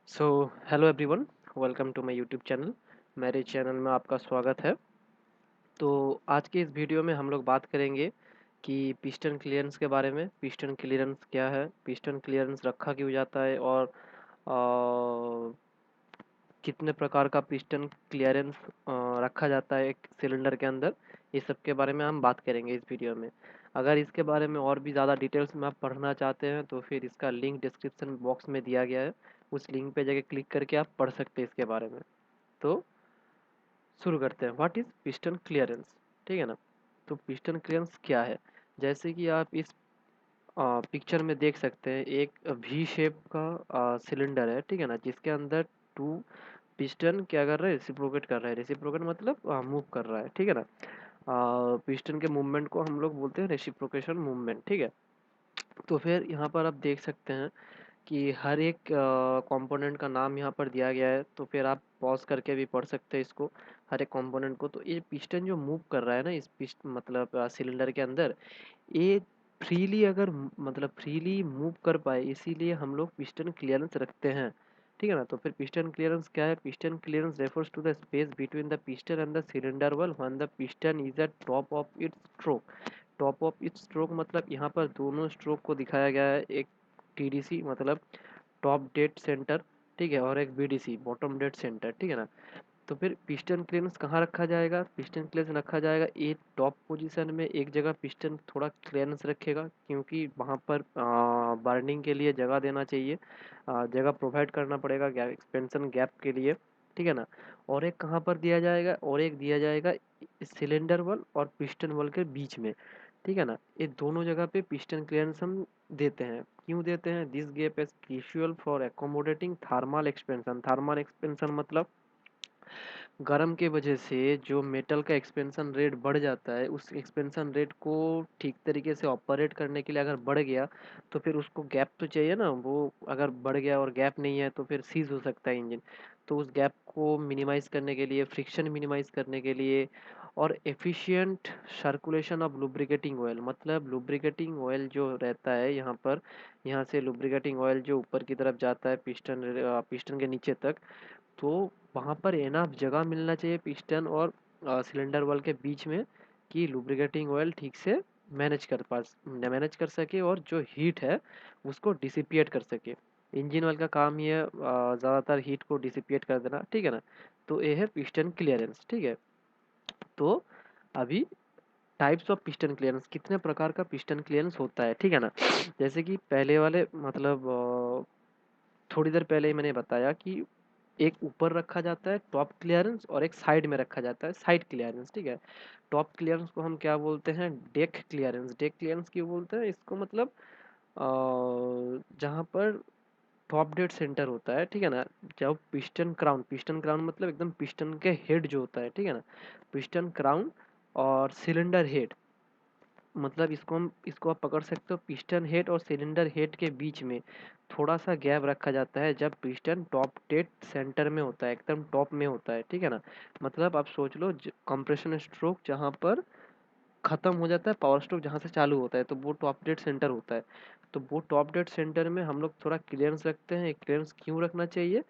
So hello everyone, welcome to my YouTube channel. मेरे channel में आपका स्वागत है। तो आज के इस वीडियो में हम लोग बात करेंगे कि पिस्टन क्लियरेंस के बारे में। पिस्टन क्लियरेंस क्या है, पिस्टन क्लियरेंस रखा क्यों जाता है, और कितने प्रकार का पिस्टन क्लियरेंस रखा जाता है एक सिलेंडर के अंदर। ये सब के बारे में हम बात करेंगे इस वीडियो में। अगर इसके बारे में और भी ज़्यादा डिटेल्स में आप पढ़ना चाहते हैं तो फिर इसका लिंक डिस्क्रिप्शन बॉक्स में दिया गया है। उस लिंक पे जाके क्लिक करके आप पढ़ सकते हैं इसके बारे में। तो शुरू करते हैं, व्हाट इज़ पिस्टन क्लियरेंस। ठीक है ना। तो पिस्टन क्लियरेंस क्या है, जैसे कि आप इस पिक्चर में देख सकते हैं, एक वी शेप का सिलेंडर है। ठीक है ना, जिसके अंदर टू पिस्टन क्या कर रहा है, रेसिप्रोकेट कर रहा है। रेसिप्रोकेट मतलब मूव कर रहा है। ठीक है ना। पिस्टन के मूवमेंट को हम लोग बोलते हैं रेसिप्रोकेशन मूवमेंट। ठीक है। तो फिर यहाँ पर आप देख सकते हैं कि हर एक कंपोनेंट का नाम यहाँ पर दिया गया है। तो फिर आप पॉज करके भी पढ़ सकते हैं इसको, हर एक कंपोनेंट को। तो ये पिस्टन जो मूव कर रहा है ना, इस पिस्ट मतलब सिलेंडर के अंदर, ये फ्रीली अगर मतलब फ्रीली मूव कर पाए, इसीलिए हम लोग पिस्टन क्लियरेंस रखते हैं। ठीक है ना। तो फिर पिस्टन क्लियरेंस क्या है, piston clearance refers to the space between the piston and the cylinder wall when the piston is at top of its stroke. Top of its stroke मतलब यहाँ पर दोनों स्ट्रोक को दिखाया गया है। एक टीडीसी मतलब टॉप डेड सेंटर, ठीक है, और एक बीडीसी बॉटम डेड सेंटर। ठीक है ना। तो फिर पिस्टन क्लियरेंस कहाँ रखा जाएगा, पिस्टन क्लियरेंस रखा जाएगा ए टॉप पोजीशन में। एक जगह पिस्टन थोड़ा क्लियरेंस रखेगा क्योंकि वहाँ पर बर्निंग के लिए जगह देना चाहिए, जगह प्रोवाइड करना पड़ेगा गैप एक्सपेंशन गैप के लिए। ठीक है ना। और एक कहाँ पर दिया जाएगा, और एक दिया जाएगा सिलेंडर वॉल और पिस्टन वॉल के बीच में। ठीक है ना। ये दोनों जगह पे पिस्टन क्लियरेंस हम देते हैं। क्यों देते हैं, this gap is crucial for accommodating thermal expansion. Thermal expansion मतलब गर्म के वजह से जो मेटल का एक्सपेंशन रेट बढ़ जाता है, उस एक्सपेंशन रेट को ठीक तरीके से ऑपरेट करने के लिए अगर बढ़ गया तो फिर उसको गैप तो चाहिए ना। वो अगर बढ़ गया और गैप नहीं है तो फिर सीज हो सकता है इंजन। तो उस गैप को मिनिमाइज करने के लिए, फ्रिक्शन मिनिमाइज करने के लिए, और efficient circulation of lubricating oil, मतलब लुब्रिकेटिंग ऑयल जो रहता है यहाँ पर, यहाँ से लुब्रिकेटिंग ऑयल जो ऊपर की तरफ जाता है पिस्टन पिस्टन के नीचे तक, तो वहाँ पर एनफ जगह मिलना चाहिए पिस्टन और सिलेंडर वॉल के बीच में, कि लुब्रिकेटिंग ऑयल ठीक से मैनेज कर सके और जो हीट है उसको डिसिपिएट कर सके। इंजन ऑयल का काम ये ज़्यादातर हीट को डिसिपिएट कर देना। ठीक है ना। तो ये है पिस्टन क्लियरेंस। ठीक है। तो अभी टाइप्स ऑफ पिस्टन क्लियरेंस, कितने प्रकार का पिस्टन क्लियरेंस होता है। ठीक है ना। जैसे कि पहले वाले मतलब थोड़ी देर पहले ही मैंने बताया कि एक ऊपर रखा जाता है टॉप क्लियरेंस, और एक साइड में रखा जाता है साइड क्लियरेंस। ठीक है। टॉप क्लियरेंस को हम क्या बोलते हैं, डेक क्लियरेंस। डेक क्लियरेंस क्यों बोलते हैं इसको, मतलब जहाँ पर टॉप डेड सेंटर होता है। ठीक है ना। जब पिस्टन क्राउन मतलब एकदम पिस्टन के हेड जो होता है। ठीक है ना। पिस्टन क्राउन और सिलेंडर हेड, मतलब इसको आप पकड़ सकते हो, पिस्टन हेड और सिलेंडर हेड के बीच में थोड़ा सा गैप रखा जाता है जब पिस्टन टॉप डेड सेंटर में होता है, एकदम टॉप में होता है। ठीक है ना। मतलब आप सोच लो, कंप्रेशन स्ट्रोक जहाँ पर खत्म हो जाता है, पावर स्ट्रोक जहाँ से चालू होता है, तो वो टॉप डेड सेंटर होता है। तो वो टॉप डेड सेंटर में हम लोग थोड़ा क्लियरेंस रखते हैं। क्लियरेंस क्यों रखना चाहिए,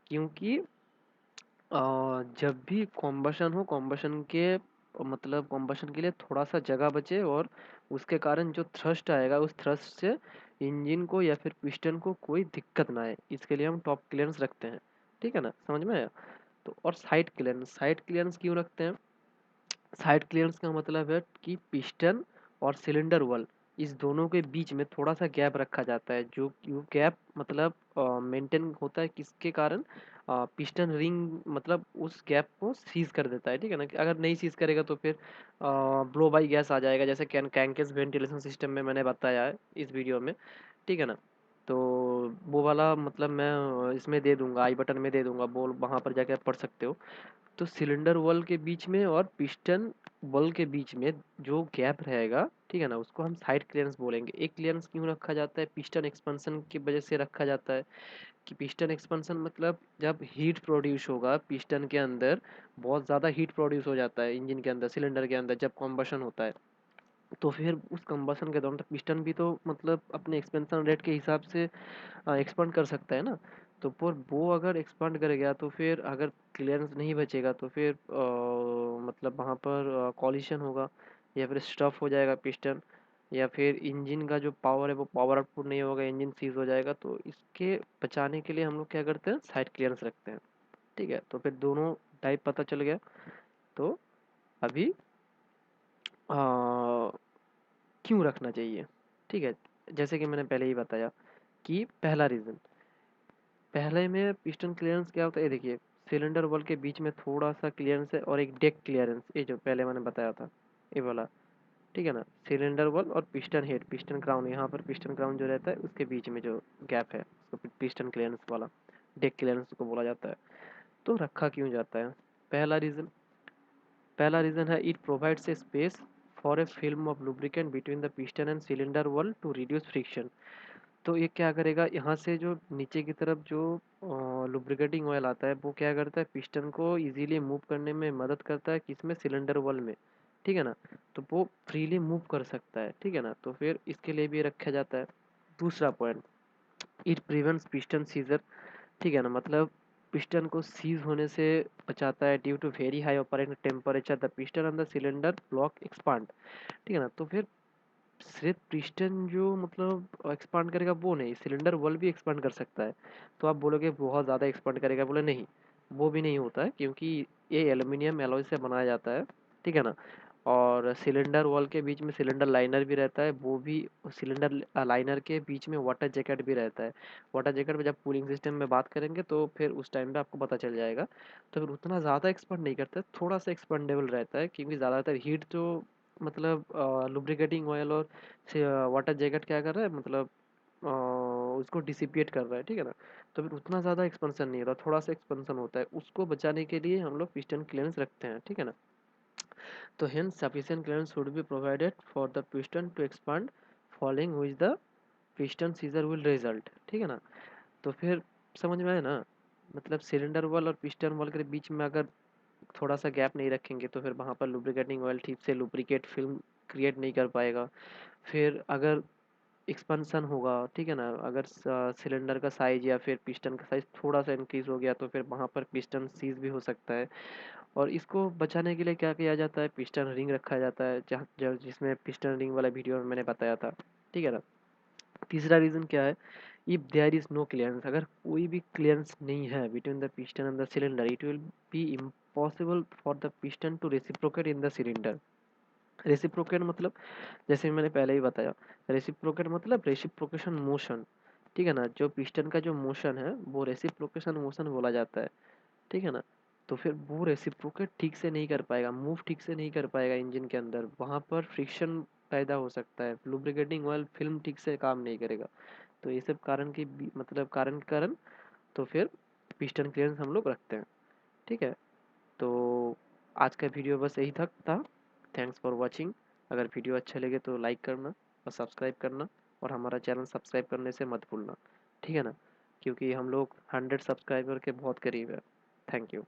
क्योंकि जब भी कॉम्बशन हो, कॉम्बशन के मतलब कॉम्बशन के लिए थोड़ा सा जगह बचे, और उसके कारण जो थ्रस्ट आएगा उस थ्रस्ट से इंजन को या फिर पिस्टन को कोई दिक्कत ना आए, इसके लिए हम टॉप क्लियरेंस रखते हैं। ठीक है ना, समझ में आया। तो और साइड क्लियरेंस क्यों रखते हैं, साइड क्लियरेंस का मतलब है कि पिस्टन और सिलेंडर वॉल, इस दोनों के बीच में थोड़ा सा गैप रखा जाता है। जो गैप मतलब मेंटेन होता है किसके कारण, पिस्टन रिंग मतलब उस गैप को सीज कर देता है। ठीक है ना। कि अगर नहीं सीज करेगा तो फिर ब्लो बाई गैस आ जाएगा, जैसे कैंकेस वेंटिलेशन सिस्टम में मैंने बताया है इस वीडियो में। ठीक है ना। तो वो वाला मतलब मैं इसमें दे दूंगा, आई बटन में दे दूंगा, वो वहाँ पर जाके आप पढ़ सकते हो। तो सिलेंडर वॉल के बीच में और पिस्टन वॉल के बीच में जो गैप रहेगा, ठीक है ना, उसको हम साइड क्लियरेंस बोलेंगे। एक क्लियरेंस क्यों रखा जाता है, पिस्टन एक्सपेंशन की वजह से रखा जाता है। कि पिस्टन एक्सपेंशन मतलब जब हीट प्रोड्यूस होगा पिस्टन के अंदर, बहुत ज़्यादा हीट प्रोड्यूस हो जाता है इंजन के अंदर, सिलेंडर के अंदर जब कॉम्बशन होता है। तो फिर उस कम्बसन के दौरान तो पिस्टन भी तो मतलब अपने एक्सपेंशन रेट के हिसाब से एक्सपांड कर सकता है ना। तो पर वो अगर एक्सपांड कर गया तो फिर अगर क्लियरेंस नहीं बचेगा तो फिर मतलब वहाँ पर कॉलिशन होगा, या फिर स्टफ हो जाएगा पिस्टन, या फिर इंजन का जो पावर है वो पावर आउटपुट नहीं होगा, इंजन सीज हो जाएगा। तो इसके बचाने के लिए हम लोग क्या करते हैं, साइड क्लियरेंस रखते हैं। ठीक है, तो फिर दोनों टाइप पता चल गया। तो अभी क्यों रखना चाहिए, ठीक है। जैसे कि मैंने पहले ही बताया कि पहला रीज़न, पहले में पिस्टन क्लियरेंस क्या होता है, ये देखिए सिलेंडर वॉल के बीच में थोड़ा सा क्लियरेंस है और एक डेक क्लियरेंस, ये जो पहले मैंने बताया था, ये वाला। ठीक है ना, सिलेंडर वॉल और पिस्टन हेड, पिस्टन क्राउन, यहाँ पर पिस्टन क्राउन जो रहता है उसके बीच में जो गैप है उसको पिस्टन क्लियरेंस वाला, डेक क्लियरेंस को बोला जाता है। तो रखा क्यों जाता है, पहला रीज़न, पहला रीज़न है it provides a space for a film of lubricant between the piston and cylinder wall to reduce friction. तो ये क्या करेगा, यहाँ से जो नीचे की तरफ जो लुब्रिकेटिंग ऑयल आता है वो क्या करता है, पिस्टन को इजीली मूव करने में मदद करता है, किसमें, सिलेंडर वॉल में। ठीक है ना, तो वो फ्रीली मूव कर सकता है। ठीक है ना, तो फिर इसके लिए भी रखा जाता है। दूसरा point, it prevents piston seizure. ठीक है ना, मतलब पिस्टन को सीज होने से बचाता है। Due to very high operating temperature the piston and the cylinder block expand. ठीक है ना, तो फिर सिर्फ पिस्टन जो मतलब एक्सपांड करेगा वो नहीं, सिलेंडर वॉल भी एक्सपांड कर सकता है। तो आप बोलोगे बहुत ज़्यादा एक्सपांड करेगा, बोले नहीं, वो भी नहीं होता है, क्योंकि ये एल्युमिनियम एलॉय से बनाया जाता है। ठीक है ना, और सिलेंडर वॉल के बीच में सिलेंडर लाइनर भी रहता है, वो भी सिलेंडर लाइनर के बीच में वाटर जैकेट भी रहता है। वाटर जैकेट में जब कूलिंग सिस्टम में बात करेंगे तो फिर उस टाइम पे आपको पता चल जाएगा। तो फिर उतना ज़्यादा एक्सपांड नहीं करता है, थोड़ा सा एक्सपेंडेबल रहता है, क्योंकि ज़्यादातर हीट जो मतलब लुब्रिकेटिंग ऑयल और से वाटर जैकेट क्या कर रहा है, मतलब उसको डिसिपिएट कर रहा है। ठीक है ना, तो फिर उतना ज़्यादा एक्सपेंशन नहीं होता, थोड़ा सा एक्सपेंशन होता है, उसको बचाने के लिए हम लोग पिस्टन क्लियरेंस रखते हैं। ठीक है ना, तो hence sufficient clearance should be provided for the piston to expand, following which the piston seizure will result। ठीक है ना, तो फिर समझ में आया ना, मतलब सिलेंडर वॉल और पिस्टन वॉल के बीच में अगर थोड़ा सा गैप नहीं रखेंगे तो फिर वहाँ पर लुब्रिकेटिंग ऑयल ठीक से लुब्रिकेट फिल्म क्रिएट नहीं कर पाएगा। फिर अगर एक्सपेंशन होगा, ठीक है ना, अगर सिलेंडर का साइज या फिर पिस्टन का साइज थोड़ा सा इंक्रीज हो गया तो फिर वहाँ पर पिस्टन सीज भी हो सकता है। और इसको बचाने के लिए क्या किया जाता है, पिस्टन रिंग रखा जाता है, जहाँ जिसमें पिस्टन रिंग वाला वीडियो में मैंने बताया था। ठीक है ना, तीसरा रीज़न क्या है, if there is no clearance, अगर कोई भी क्लियरेंस नहीं है between the piston and the cylinder, it will be impossible for the piston to reciprocate in the cylinder. Reciprocate मतलब, जैसे मैंने पहले ही बताया, रेसिप्रोकेट मतलब रेसिप्रोकेशन मोशन। ठीक है ना, जो पिस्टन का जो मोशन है वो रेसिप्रोकेशन मोशन बोला जाता है। ठीक है ना, तो फिर वो रेसिप्रोकेट ठीक से नहीं कर पाएगा, मूव ठीक से नहीं कर पाएगा इंजन के अंदर, वहाँ पर फ्रिक्शन पैदा हो सकता है, लुब्रिकेटिंग ऑयल फिल्म ठीक से काम नहीं करेगा। तो ये सब कारण की मतलब कारण के कारण तो फिर पिस्टन क्लियरेंस हम लोग रखते हैं। ठीक है, तो आज का वीडियो बस यही तक था। Thanks for watching. अगर वीडियो अच्छा लगे तो लाइक करना और सब्सक्राइब करना, और हमारा चैनल सब्सक्राइब करने से मत भूलना। ठीक है ना, क्योंकि हम लोग 100 सब्सक्राइबर के बहुत करीब है। Thank you.